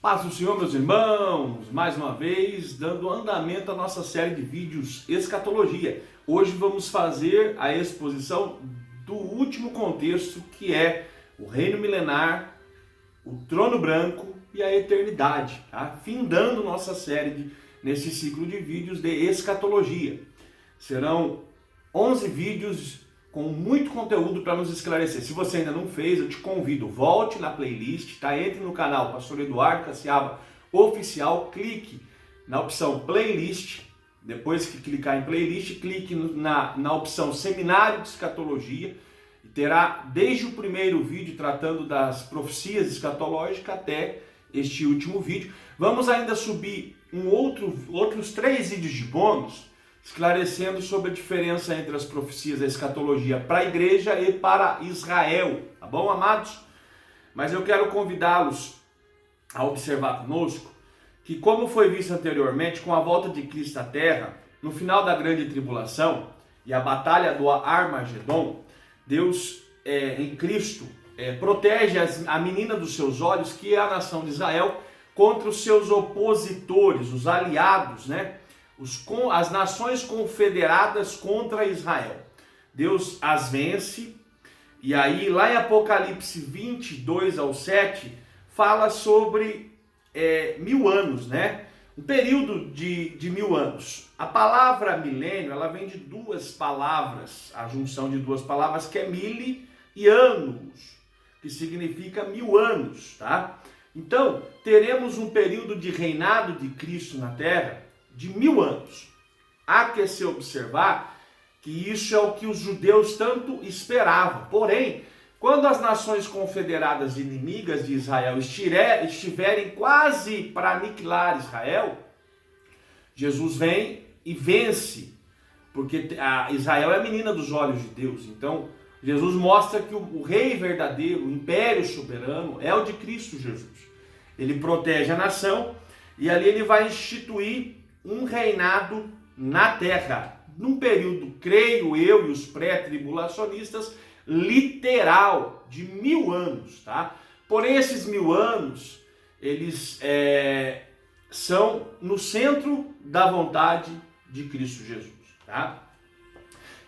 Paz do Senhor, meus irmãos, mais uma vez dando andamento à nossa série de vídeos Escatologia. Hoje vamos fazer a exposição do último contexto, que é o reino milenar, o trono branco e a eternidade, tá? Findando nossa série nesse ciclo de vídeos de escatologia. Serão 11 vídeos com muito conteúdo para nos esclarecer. Se você ainda não fez, eu te convido, volte na playlist, tá? Entre no canal Pastor Eduardo Cassiaba Oficial, clique na opção playlist. Depois que clicar em playlist, clique na opção Seminário de Escatologia e terá desde o primeiro vídeo tratando das profecias escatológicas até este último vídeo. Vamos ainda subir outros 3 vídeos de bônus, esclarecendo sobre a diferença entre as profecias da escatologia para a igreja e para Israel, tá bom, amados? Mas eu quero convidá-los a observar conosco que, como foi visto anteriormente, com a volta de Cristo à Terra, no final da grande tribulação e a batalha do Armagedon, Deus em Cristo protege a menina dos seus olhos, que é a nação de Israel, contra os seus opositores, os aliados, né? As nações confederadas contra Israel. Deus as vence, e aí lá em Apocalipse 22 ao 7, fala sobre 1000 anos, né? Um período de 1000 anos. A palavra milênio, ela vem de 2 palavras, a junção de 2 palavras, que é mille e anos, que significa 1000 anos, tá? Então, teremos um período de reinado de Cristo na Terra de 1000 anos. Há que se observar que isso é o que os judeus tanto esperavam. Porém, quando as nações confederadas inimigas de Israel estiverem quase para aniquilar Israel, Jesus vem e vence, porque Israel é a menina dos olhos de Deus. Então, Jesus mostra que o rei verdadeiro, o império soberano, é o de Cristo Jesus. Ele protege a nação e ali ele vai instituir um reinado na terra, num período, creio eu e os pré-tribulacionistas, literal, de 1000 anos, tá? Porém, esses 1000 anos, eles são no centro da vontade de Cristo Jesus, tá?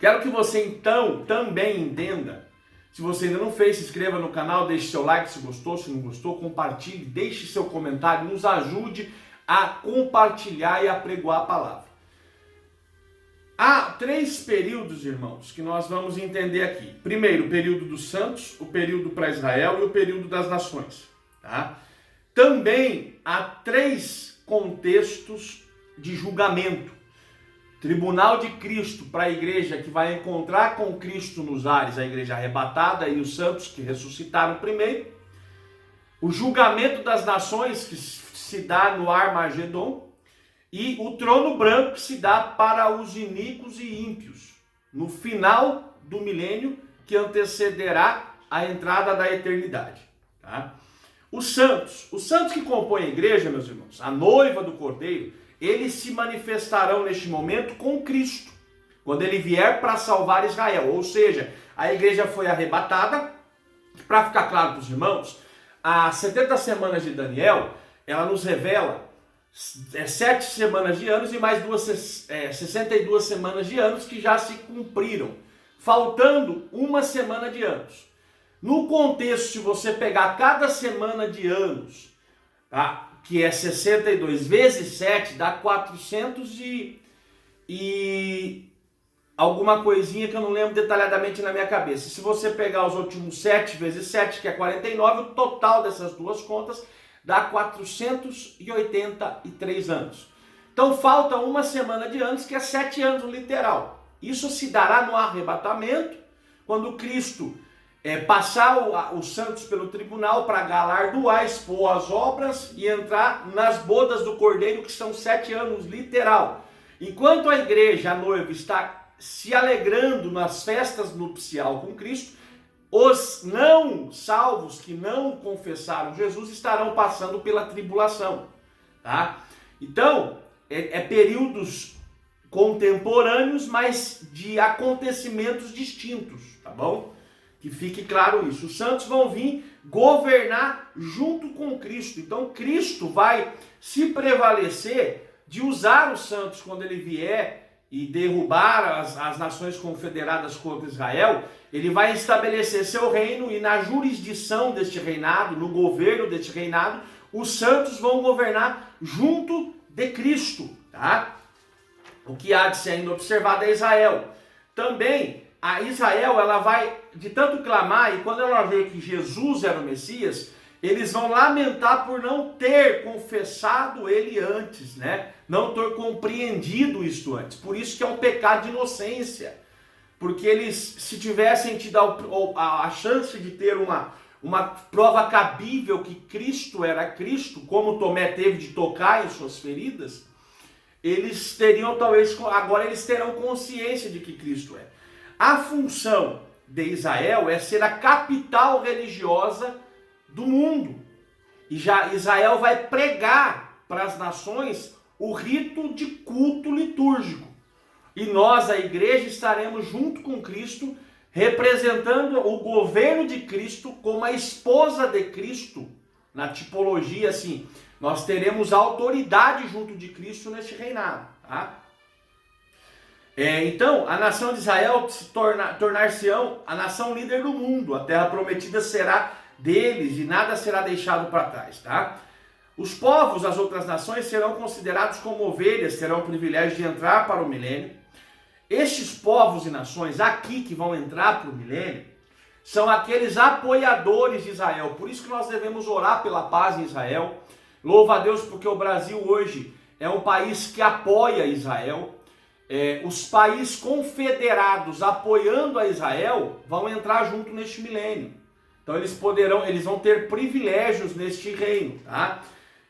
Quero que você, então, também entenda. Se você ainda não fez, se inscreva no canal, deixe seu like se gostou, se não gostou, compartilhe, deixe seu comentário, nos ajude a compartilhar e apregoar a palavra. Há 3 períodos, irmãos, que nós vamos entender aqui. Primeiro, o período dos santos, o período para Israel e o período das nações, tá? Também há 3 contextos de julgamento. Tribunal de Cristo para a igreja que vai encontrar com Cristo nos ares, a igreja arrebatada e os santos que ressuscitaram primeiro. O julgamento das nações que se dá no Armagedon, e o trono branco que se dá para os iníquos e ímpios, no final do milênio que antecederá a entrada da eternidade, tá? Os santos que compõem a igreja, meus irmãos, a noiva do Cordeiro, eles se manifestarão neste momento com Cristo, quando ele vier para salvar Israel. Ou seja, a igreja foi arrebatada. Para ficar claro para os irmãos, as 70 semanas de Daniel, ela nos revela 7 semanas de anos e mais 62 semanas de anos que já se cumpriram, faltando 1 semana de anos. No contexto, se você pegar cada semana de anos, tá, que é 62 vezes 7, dá 400 e alguma coisinha que eu não lembro detalhadamente na minha cabeça. Se você pegar os últimos 7 vezes 7, que é 49, o total dessas 2 contas dá 483 anos. Então falta 1 semana de anos, que é 7 anos literal. Isso se dará no arrebatamento, quando Cristo passar os santos pelo tribunal para galardoar, expor as obras e entrar nas bodas do Cordeiro, que são 7 anos literal. Enquanto a igreja, a noiva, está se alegrando nas festas nupcial com Cristo, os não salvos que não confessaram Jesus estarão passando pela tribulação, tá? Então, períodos contemporâneos, mas de acontecimentos distintos, tá bom? Que fique claro isso. Os santos vão vir governar junto com Cristo. Então Cristo vai se prevalecer de usar os santos quando ele vier e derrubar as nações confederadas contra Israel. Ele vai estabelecer seu reino e na jurisdição deste reinado, no governo deste reinado, os santos vão governar junto de Cristo, tá? O que há de ser ainda observado é Israel. Também a Israel, ela vai de tanto clamar, e quando ela vê que Jesus era o Messias, eles vão lamentar por não ter confessado ele antes, né? Não ter compreendido isto antes. Por isso que é um pecado de inocência. Porque eles, se tivessem tido a chance de ter uma prova cabível que Cristo era Cristo, como Tomé teve de tocar em suas feridas, eles teriam talvez, agora eles terão consciência de que Cristo é. A função de Israel é ser a capital religiosa do mundo. E já Israel vai pregar para as nações o rito de culto litúrgico. E nós, a igreja, estaremos junto com Cristo, representando o governo de Cristo como a esposa de Cristo. Na tipologia, assim, nós teremos autoridade junto de Cristo neste reinado, tá? Então, a nação de Israel tornar-se-ão a nação líder do mundo. A terra prometida será deles e nada será deixado para trás, tá? Os povos das outras nações serão considerados como ovelhas, terão o privilégio de entrar para o milênio. Estes povos e nações aqui que vão entrar para o milênio são aqueles apoiadores de Israel. Por isso que nós devemos orar pela paz em Israel. Louva a Deus porque o Brasil hoje é um país que apoia Israel. Os países confederados apoiando a Israel vão entrar junto neste milênio. Então eles vão ter privilégios neste reino, tá?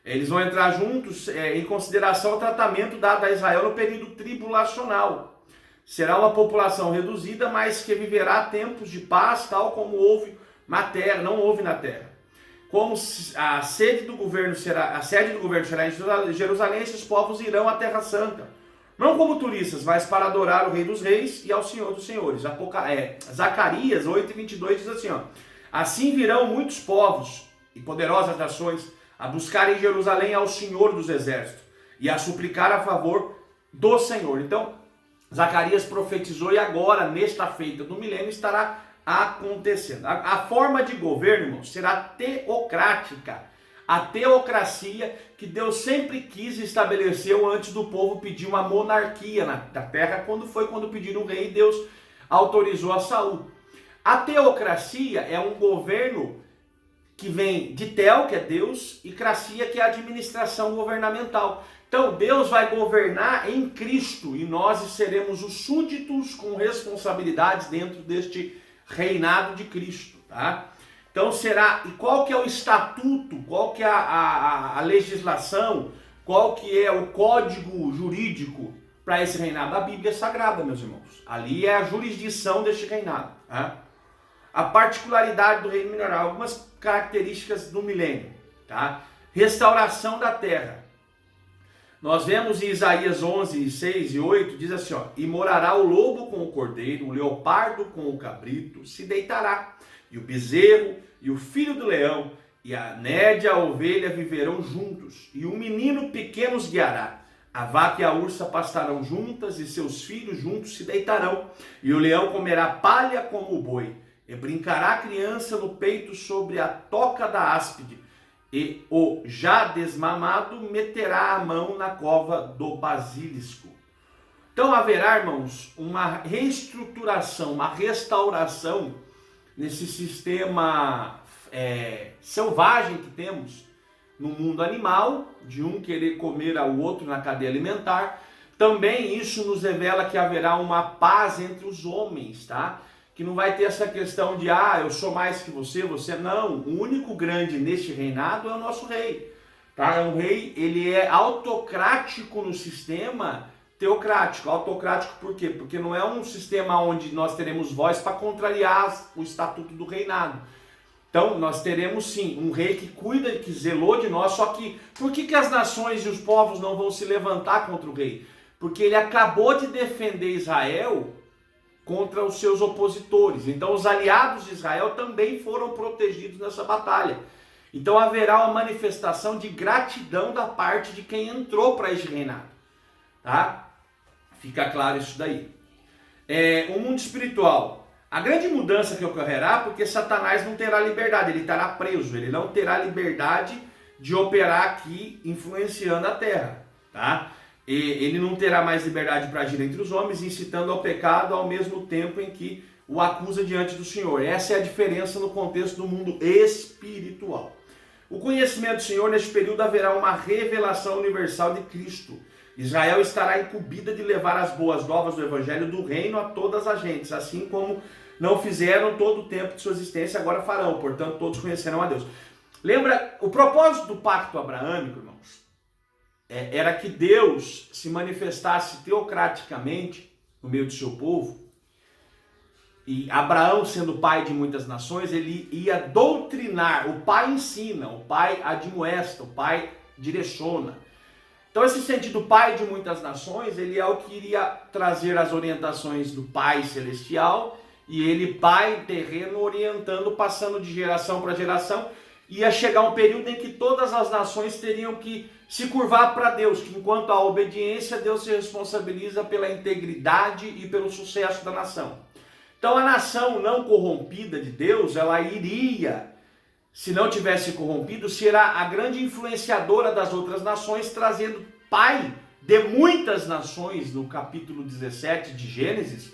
Eles vão entrar juntos em consideração ao tratamento dado a Israel no período tribulacional. Será uma população reduzida, mas que viverá tempos de paz, tal como não houve na terra. Como a sede do governo será em Jerusalém, esses povos irão à Terra Santa. Não como turistas, mas para adorar o Rei dos Reis e ao Senhor dos Senhores. Zacarias 8:22 diz assim, ó: assim virão muitos povos e poderosas nações a buscar em Jerusalém ao Senhor dos Exércitos e a suplicar a favor do Senhor. Então, Zacarias profetizou e agora, nesta feita do milênio, estará acontecendo. A forma de governo, irmãos, será teocrática. A teocracia que Deus sempre quis e estabeleceu antes do povo pedir uma monarquia na terra, quando pediram um rei, Deus autorizou a Saul. A teocracia é um governo que vem de tel, que é Deus, e cracia, que é a administração governamental. Então Deus vai governar em Cristo e nós seremos os súditos com responsabilidades dentro deste reinado de Cristo, tá? Então e qual que é o estatuto, qual que é a legislação, qual que é o código jurídico para esse reinado? A Bíblia Sagrada, meus irmãos. Ali é a jurisdição deste reinado, tá? A particularidade do reino mineral, algumas características do milênio, tá? Restauração da terra. Nós vemos em Isaías 11, 6 e 8, diz assim, ó: e morará o lobo com o cordeiro, o leopardo com o cabrito, se deitará, e o bezerro e o filho do leão, e a nédia e a ovelha viverão juntos, e um menino pequeno os guiará. A vaca e a ursa pastarão juntas, e seus filhos juntos se deitarão, e o leão comerá palha como o boi, e brincará a criança no peito sobre a toca da áspide, e o já desmamado meterá a mão na cova do basilisco. Então haverá, irmãos, uma reestruturação, uma restauração nesse sistema selvagem que temos no mundo animal, de um querer comer ao outro na cadeia alimentar. Também isso nos revela que haverá uma paz entre os homens, tá? Que não vai ter essa questão de, eu sou mais que você não. O único grande neste reinado é o nosso rei, tá? É um rei, ele é autocrático no sistema teocrático. Autocrático por quê? Porque não é um sistema onde nós teremos voz para contrariar o estatuto do reinado. Então nós teremos sim um rei que cuida, que zelou de nós. Só que por que as nações e os povos não vão se levantar contra o rei? Porque ele acabou de defender Israel contra os seus opositores. Então os aliados de Israel também foram protegidos nessa batalha. Então haverá uma manifestação de gratidão da parte de quem entrou para esse reinado. Tá? Fica claro isso daí. O mundo espiritual. A grande mudança que ocorrerá porque Satanás não terá liberdade, ele estará preso, ele não terá liberdade de operar aqui influenciando a terra. Tá? Ele não terá mais liberdade para agir entre os homens, incitando ao pecado ao mesmo tempo em que o acusa diante do Senhor. Essa é a diferença no contexto do mundo espiritual. O conhecimento do Senhor, neste período, haverá uma revelação universal de Cristo. Israel estará incumbida de levar as boas novas do Evangelho do reino a todas as gentes, assim como não fizeram todo o tempo de sua existência, agora farão. Portanto, todos conhecerão a Deus. Lembra, o propósito do pacto abraâmico, irmãos, era que Deus se manifestasse teocraticamente no meio do seu povo. E Abraão, sendo pai de muitas nações, ele ia doutrinar. O pai ensina, o pai admoesta, o pai direciona. Então esse sentido pai de muitas nações, ele é o que iria trazer as orientações do pai celestial, e ele pai terreno orientando, passando de geração para geração. Ia chegar um período em que todas as nações teriam que se curvar para Deus, que enquanto a obediência, Deus se responsabiliza pela integridade e pelo sucesso da nação. Então a nação não corrompida de Deus, ela iria, se não tivesse corrompido, será a grande influenciadora das outras nações, trazendo pai de muitas nações, no capítulo 17 de Gênesis.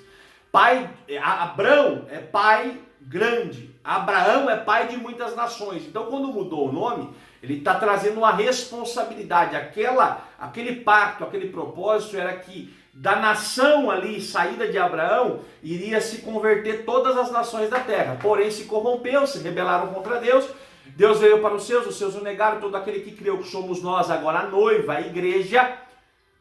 Abrão é pai grande, Abraão é pai de muitas nações. Então quando mudou o nome, ele está trazendo uma responsabilidade. Aquele pacto, aquele propósito era que da nação ali, saída de Abraão, iria se converter todas as nações da terra. Porém se corrompeu, se rebelaram contra Deus. Deus veio para os seus o negaram. Todo aquele que creu, que somos nós agora a noiva, a igreja,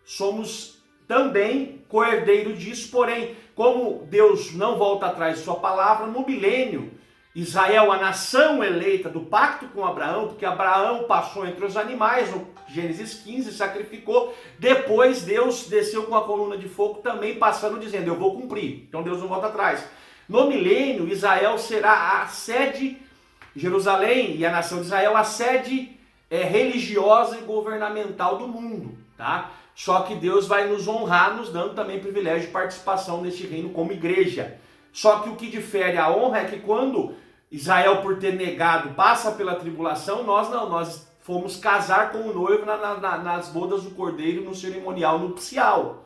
somos também co-herdeiro disso. Porém, como Deus não volta atrás de sua palavra, no milênio, Israel, a nação eleita do pacto com Abraão, porque Abraão passou entre os animais, no Gênesis 15, sacrificou, depois Deus desceu com a coluna de fogo também passando, dizendo, eu vou cumprir. Então Deus não volta atrás. No milênio, Israel será a sede, Jerusalém e a nação de Israel, a sede religiosa e governamental do mundo, tá? Só que Deus vai nos honrar, nos dando também privilégio de participação neste reino como igreja. Só que o que difere a honra é que quando Israel, por ter negado, passa pela tribulação, nós não, nós fomos casar com o noivo nas bodas do cordeiro, no cerimonial nupcial.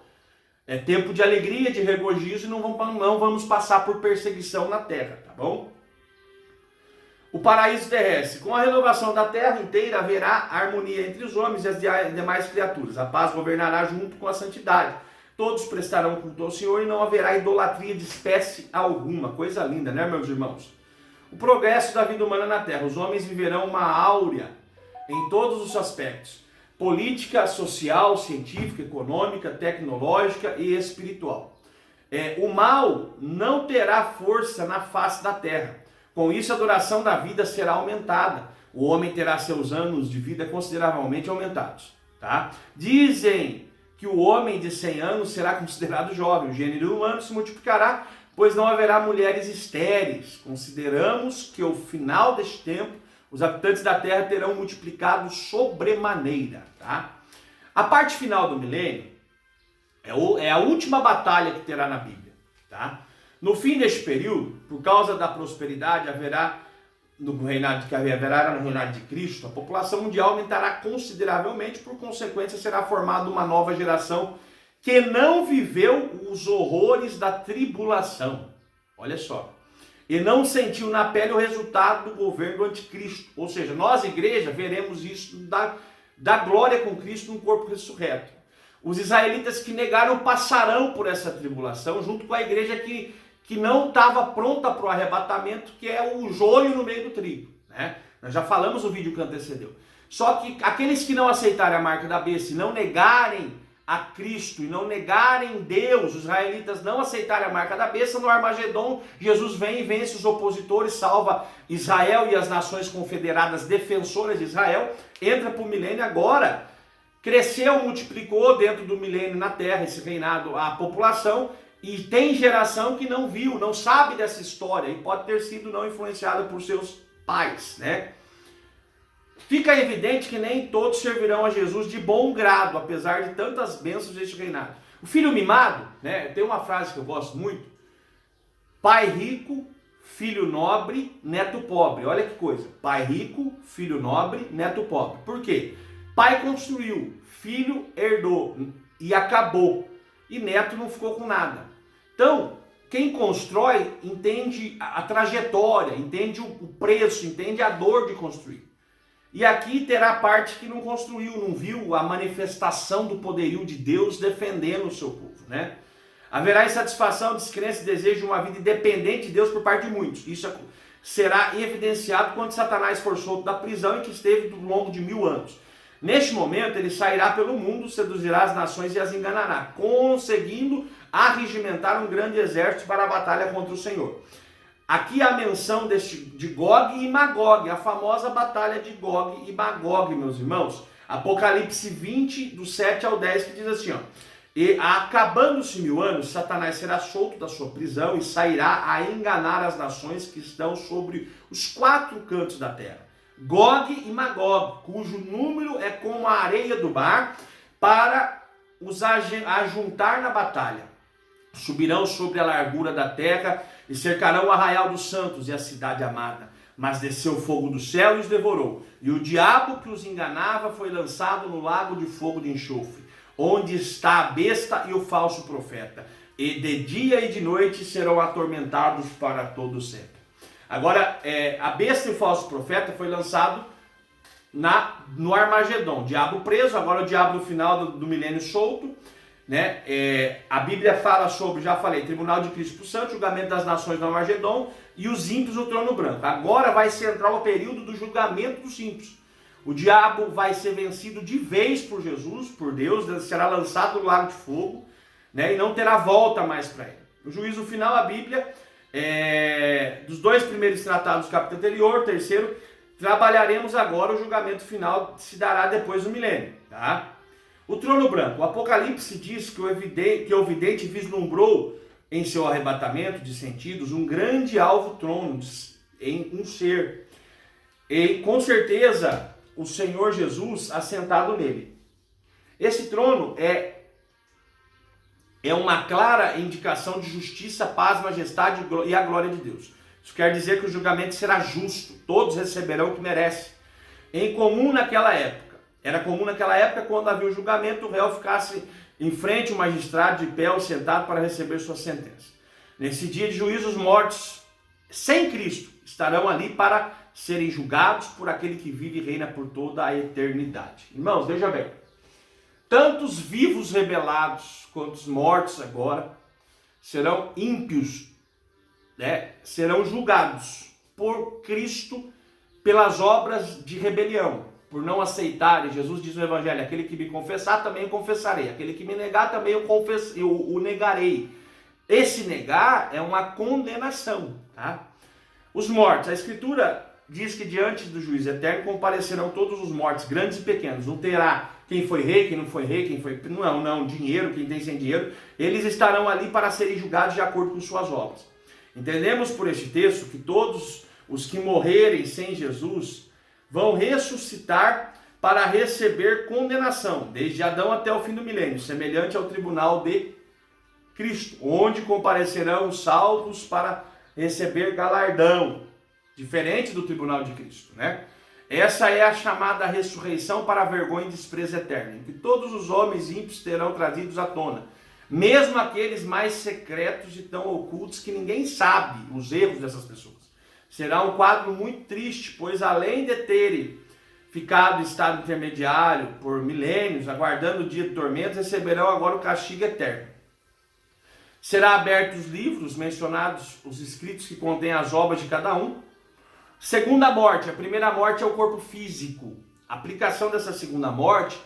É tempo de alegria, de regozijo, e não vamos passar por perseguição na terra, tá bom? O paraíso terrestre. Com a renovação da terra inteira haverá harmonia entre os homens e as demais criaturas. A paz governará junto com a santidade. Todos prestarão culto ao Senhor e não haverá idolatria de espécie alguma. Coisa linda, né, meus irmãos? O progresso da vida humana na terra. Os homens viverão uma áurea em todos os aspectos. Política, social, científica, econômica, tecnológica e espiritual. O mal não terá força na face da terra. Com isso, a duração da vida será aumentada. O homem terá seus anos de vida consideravelmente aumentados. Tá? Dizem que o homem de 100 anos será considerado jovem. O gênero humano se multiplicará, pois não haverá mulheres estéreis. Consideramos que ao final deste tempo, os habitantes da terra terão multiplicado sobremaneira. Tá? A parte final do milênio é a última batalha que terá na Bíblia. Tá? No fim deste período, por causa da prosperidade, haverá no reinado de Cristo, a população mundial aumentará consideravelmente, por consequência será formada uma nova geração que não viveu os horrores da tribulação. Olha só. E não sentiu na pele o resultado do governo do anticristo. Ou seja, nós, igreja, veremos isso da glória com Cristo num corpo ressurreto. Os israelitas que negaram passarão por essa tribulação, junto com a igreja que não estava pronta para o arrebatamento, que é o joio no meio do trigo. Né? Nós já falamos no vídeo que antecedeu. Só que aqueles que não aceitarem a marca da besta e não negarem a Cristo e não negarem Deus, os israelitas não aceitarem a marca da besta, no Armagedon, Jesus vem e vence os opositores, salva Israel e as nações confederadas defensoras de Israel, entra para o milênio agora. Cresceu, multiplicou dentro do milênio na terra, esse reinado, a população, E tem geração que não viu, não sabe dessa história e pode ter sido não influenciada por seus pais, né? Fica evidente que nem todos servirão a Jesus de bom grado, apesar de tantas bênçãos deste reinado. O filho mimado, né? Tem uma frase que eu gosto muito: pai rico, filho nobre, neto pobre. Olha que coisa. Pai rico, filho nobre, neto pobre. Por quê? Pai construiu, filho herdou e acabou. E neto não ficou com nada. Então, quem constrói entende a trajetória, entende o preço, entende a dor de construir. E aqui terá parte que não construiu, não viu a manifestação do poderio de Deus defendendo o seu povo, né? Haverá insatisfação, descrença e desejo de uma vida independente de Deus por parte de muitos. Isso será evidenciado quando Satanás for solto da prisão em que esteve ao longo de 1000 anos. Neste momento, ele sairá pelo mundo, seduzirá as nações e as enganará, conseguindo arregimentar um grande exército para a batalha contra o Senhor. Aqui há a menção de Gog e Magog, a famosa batalha de Gog e Magog, meus irmãos. Apocalipse 20, do 7 ao 10, que diz assim, ó: e acabando-se 1000 anos, Satanás será solto da sua prisão e sairá a enganar as nações que estão sobre os 4 cantos da terra. Gog e Magog, cujo número é como a areia do mar, para os ajuntar na batalha. Subirão sobre a largura da terra e cercarão o arraial dos santos e a cidade amada. Mas desceu fogo do céu e os devorou. E o diabo que os enganava foi lançado no lago de fogo de enxofre, onde está a besta e o falso profeta. E de dia e de noite serão atormentados para todo sempre. Agora, a besta e o falso profeta foi lançado no Armagedon. Diabo preso, agora o diabo no final do milênio solto, né? A Bíblia fala sobre, já falei, tribunal de Cristo para o santo, julgamento das nações no Armagedon e os ímpios no trono branco. Agora vai se entrar o período do julgamento dos ímpios. O diabo vai ser vencido de vez por Jesus, por Deus, será lançado no lago de fogo, né? E não terá volta mais para ele. No juízo final, a Bíblia, dos 2 primeiros tratados do capítulo anterior, terceiro, trabalharemos agora o julgamento final que se dará depois do milênio, tá? O trono branco. O Apocalipse diz que o vidente vislumbrou em seu arrebatamento de sentidos um grande alvo trono em um ser. E com certeza o Senhor Jesus assentado nele. Esse trono é uma clara indicação de justiça, paz, majestade e a glória de Deus. Isso quer dizer que o julgamento será justo. Todos receberão o que merecem. Era comum naquela época, quando havia o julgamento, o réu ficasse em frente ao magistrado de pé ou sentado para receber sua sentença. Nesse dia de juízo, os mortos sem Cristo estarão ali para serem julgados por aquele que vive e reina por toda a eternidade. Irmãos, veja bem, tanto os vivos rebelados quanto os mortos agora serão ímpios, né? Serão julgados por Cristo pelas obras de rebelião, por não aceitarem. Jesus diz no Evangelho: aquele que me confessar, também eu confessarei. Aquele que me negar, também eu o negarei. Esse negar é uma condenação, tá? Os mortos. A Escritura diz que diante do juízo eterno comparecerão todos os mortos, grandes e pequenos. Não terá quem foi rei, quem não foi rei, quem foi... Não, dinheiro, quem tem sem dinheiro. Eles estarão ali para serem julgados de acordo com suas obras. Entendemos por este texto que todos os que morrerem sem Jesus vão ressuscitar para receber condenação, desde Adão até o fim do milênio, semelhante ao tribunal de Cristo, onde comparecerão os salvos para receber galardão, diferente do tribunal de Cristo, né? Essa é a chamada ressurreição para a vergonha e desprezo eterno, em que todos os homens ímpios terão trazidos à tona, mesmo aqueles mais secretos e tão ocultos que ninguém sabe os erros dessas pessoas. Será um quadro muito triste, pois além de terem ficado em estado intermediário por milênios, aguardando o dia de tormento, receberão agora o castigo eterno. Será abertos os livros mencionados, os escritos que contêm as obras de cada um. Segunda morte. A primeira morte é o corpo físico. A aplicação dessa segunda morte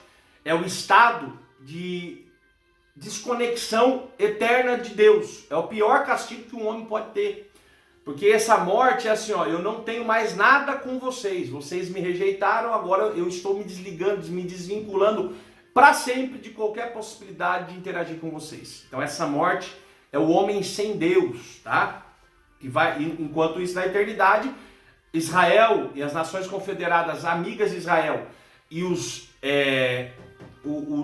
é o estado de desconexão eterna de Deus. É o pior castigo que um homem pode ter. Porque essa morte é assim, ó, eu não tenho mais nada com vocês. Vocês me rejeitaram, agora eu estou me desligando, me desvinculando para sempre de qualquer possibilidade de interagir com vocês. Então essa morte é o homem sem Deus, tá? Que vai, enquanto isso, na eternidade, Israel e as nações confederadas amigas de Israel e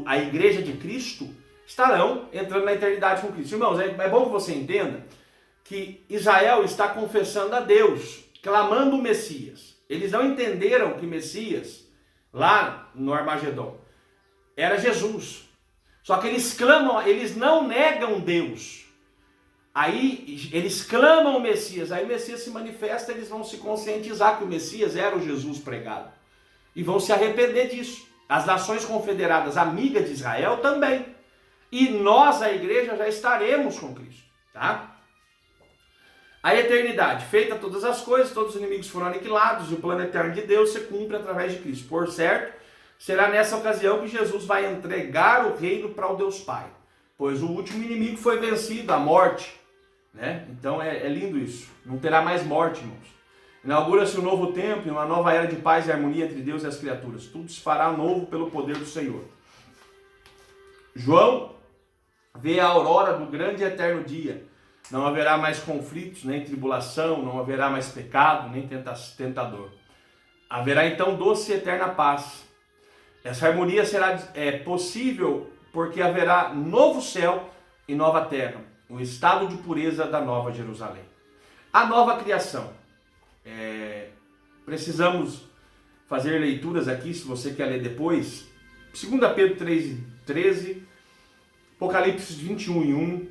a igreja de Cristo estarão entrando na eternidade com Cristo. Irmãos, é bom que você entenda que Israel está confessando a Deus, clamando o Messias. Eles não entenderam que Messias, lá no Armagedon, era Jesus. Só que eles clamam, eles não negam Deus. Aí eles clamam o Messias, aí o Messias se manifesta, eles vão se conscientizar que o Messias era o Jesus pregado. E vão se arrepender disso. As nações confederadas amigas de Israel também. E nós, a igreja, já estaremos com Cristo, tá? A eternidade, feita todas as coisas, todos os inimigos foram aniquilados, e o plano eterno de Deus se cumpre através de Cristo. Por certo, será nessa ocasião que Jesus vai entregar o reino para o Deus Pai, pois o último inimigo foi vencido, a morte, né? Então é lindo isso, não terá mais morte, irmãos. Inaugura-se um novo tempo e uma nova era de paz e harmonia entre Deus e as criaturas. Tudo se fará novo pelo poder do Senhor. João vê a aurora do grande e eterno dia. Não haverá mais conflitos, nem tribulação, não haverá mais pecado, nem tentador. Haverá então doce e eterna paz. Essa harmonia será possível porque haverá novo céu e nova terra, um estado de pureza da nova Jerusalém. A nova criação. Precisamos fazer leituras aqui, se você quer ler depois. 2 Pedro 3:13, Apocalipse 21:1,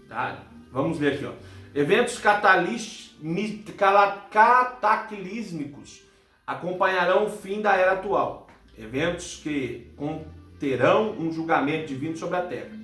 tá? Vamos ver aqui, ó. Eventos cataclísmicos acompanharão o fim da era atual. Eventos que conterão um julgamento divino sobre a terra.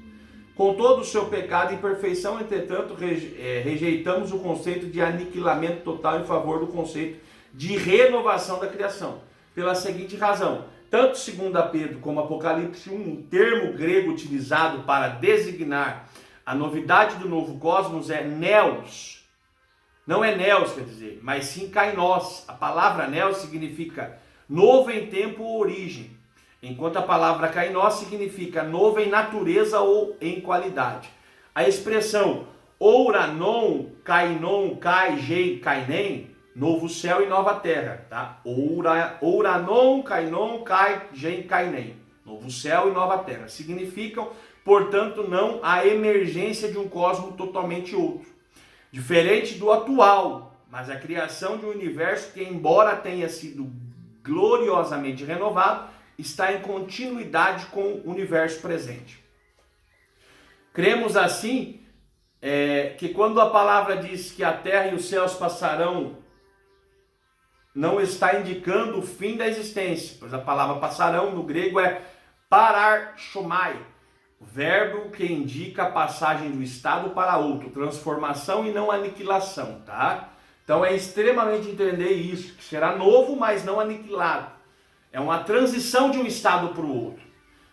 Com todo o seu pecado e imperfeição, entretanto, rejeitamos o conceito de aniquilamento total em favor do conceito de renovação da criação. Pela seguinte razão, tanto 2 Pedro como Apocalipse 1, um termo grego utilizado para designar a novidade do novo cosmos é neos. Não é neos, quer dizer, mas sim kainos. A palavra neos significa novo em tempo ou origem, enquanto a palavra kainos significa novo em natureza ou em qualidade. A expressão ouranon, kainon, kai, gei, kainen, novo céu e nova terra, tá? Ouranon, kainon, kai, gei, kainen, novo céu e nova terra, significam, portanto, não a emergência de um cosmos totalmente outro, diferente do atual, mas a criação de um universo que, embora tenha sido gloriosamente renovado, está em continuidade com o universo presente. Cremos assim que quando a palavra diz que a terra e os céus passarão, não está indicando o fim da existência, pois a palavra passarão no grego é pararchomai, o verbo que indica a passagem do estado para outro, transformação e não aniquilação, tá? Então é extremamente entender isso, que será novo, mas não aniquilado. É uma transição de um estado para o outro.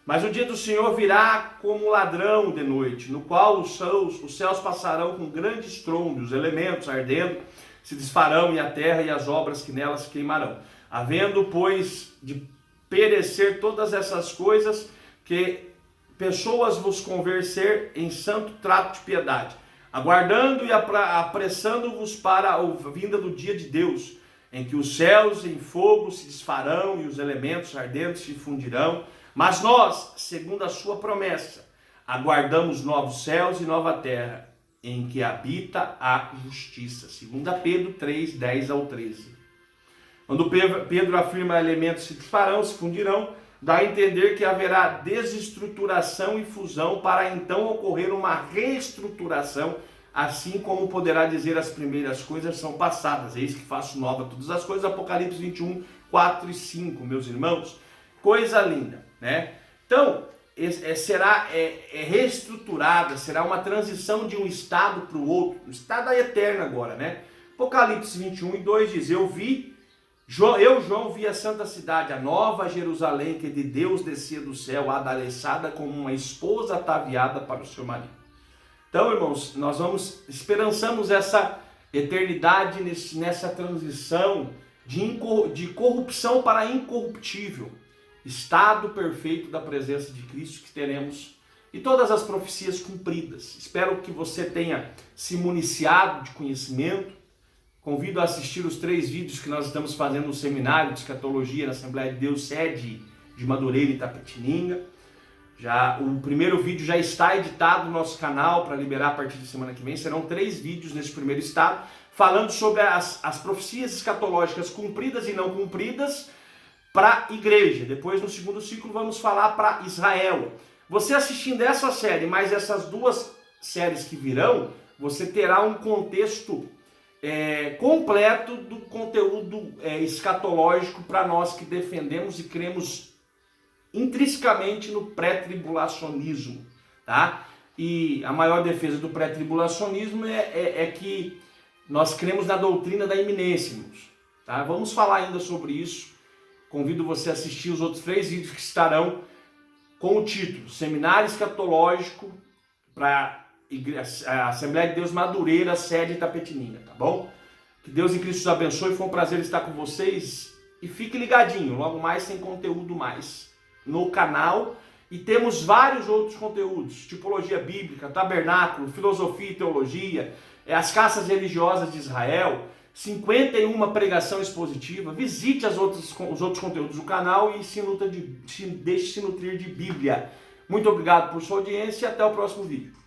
Mas o dia do Senhor virá como ladrão de noite, no qual os céus passarão com grande estrondo, os elementos ardendo se desfarão, e a terra e as obras que nelas se queimarão. Havendo, pois, de perecer todas essas coisas, que pessoas vos converser em santo trato de piedade, aguardando e apressando-vos para a vinda do dia de Deus, em que os céus em fogo se desfarão e os elementos ardentes se fundirão. Mas nós, segundo a sua promessa, aguardamos novos céus e nova terra, em que habita a justiça. 2 Pedro 3, 10 ao 13. Quando Pedro afirma elementos se desfarão, se fundirão, dá a entender que haverá desestruturação e fusão para então ocorrer uma reestruturação, assim como poderá dizer as primeiras coisas são passadas. Eis que faço nova todas as coisas. Apocalipse 21, 4 e 5, meus irmãos. Coisa linda, né? Então, será reestruturada, será uma transição de um estado para o outro, um estado eterno agora, né? Apocalipse 21 e 2 diz, eu, João, vi a santa cidade, a nova Jerusalém, que de Deus descia do céu, adereçada como uma esposa ataviada para o seu marido. Então, irmãos, nós esperançamos essa eternidade nessa transição de corrupção para incorruptível, estado perfeito da presença de Cristo que teremos e todas as profecias cumpridas. Espero que você tenha se municiado de conhecimento. Convido a assistir os 3 vídeos que nós estamos fazendo no seminário de escatologia na Assembleia de Deus, sede de Madureira e Itapetininga. O primeiro vídeo já está editado no nosso canal para liberar a partir de semana que vem. Serão 3 vídeos nesse primeiro estado, falando sobre as profecias escatológicas cumpridas e não cumpridas para a igreja. Depois, no segundo ciclo, vamos falar para Israel. Você assistindo essa série, mais essas 2 séries que virão, você terá um contexto completo do conteúdo escatológico para nós que defendemos e cremos intrinsecamente no pré-tribulacionismo, tá? E a maior defesa do pré-tribulacionismo é que nós cremos na doutrina da iminência, irmãos, tá? Vamos falar ainda sobre isso. Convido você a assistir os outros 3 vídeos que estarão com o título Seminário Escatológico para a Assembleia de Deus Madureira, sede Itapetininga, tá bom? Que Deus em Cristo os abençoe, foi um prazer estar com vocês e fique ligadinho, logo mais tem conteúdo mais no canal e temos vários outros conteúdos, tipologia bíblica, tabernáculo, filosofia e teologia, as caças religiosas de Israel, 51 pregação expositiva. Visite os outros conteúdos do canal e deixe-se nutrir de Bíblia. Muito obrigado por sua audiência e até o próximo vídeo.